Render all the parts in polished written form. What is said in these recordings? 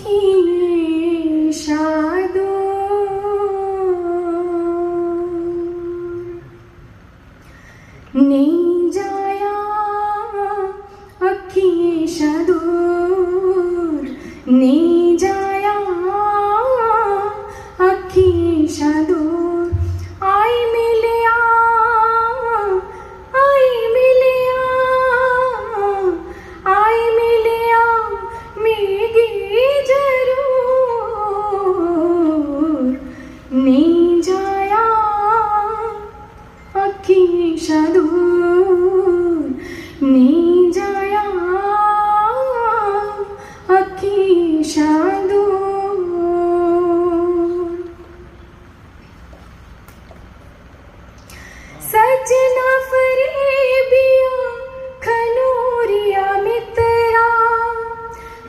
अखी शादो नहीं जाया अखी शादूर नहीं जाया अखी शादूर आई मिलिया मिगी जरूर नहीं जाया अखी शादूर नहीं जाया अखी शादूर सजना फरेबिया खनूरिया मित्रा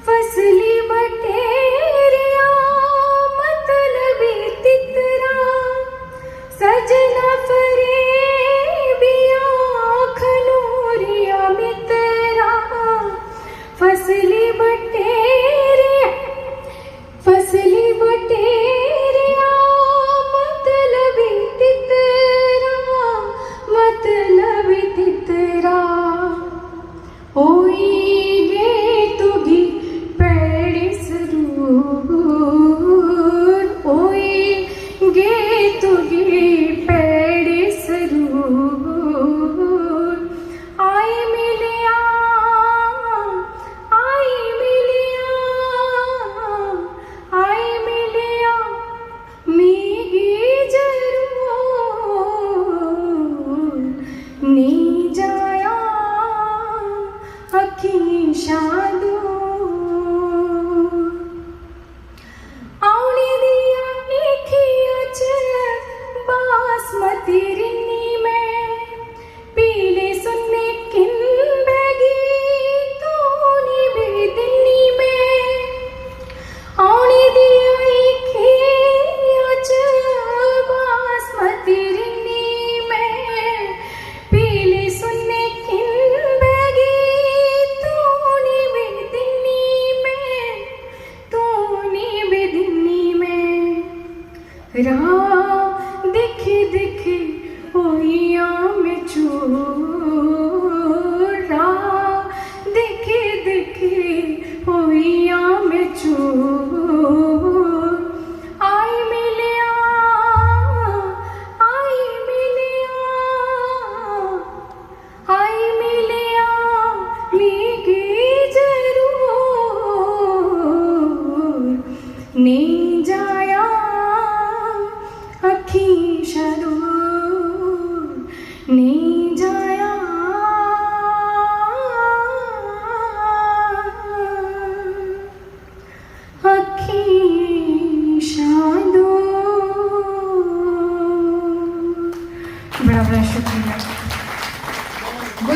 फसली बटेरिया मतलबी तितरा सजना फरेबिया खनूरिया मित्रा फसली बटेरिया मतलबी तितरा होई गे तुगी पैड़ी सरूर होई गे तुगी पैड़ी सरूर आई मिलिया मिगी जरूर नहीं जाया अखी शादूर औने दिया निखिया च बासमती रिन्नी में पीले सुन्ने किन बैगी तूनी बेदिन्नी में औने दिया निखिया च बासमती रिन्नी में पीले सुन्ने किन बैगी तूनी बेदिन्नी में राह दिखी दिखी होइया में चूर राह दिखी दिखी होइया में चूर आई मिलिया मिगी जरूर नहीं जाया अखी शादूर नहीं जाया अखी शादूर। बड़ा बड़ा शुक्रिया।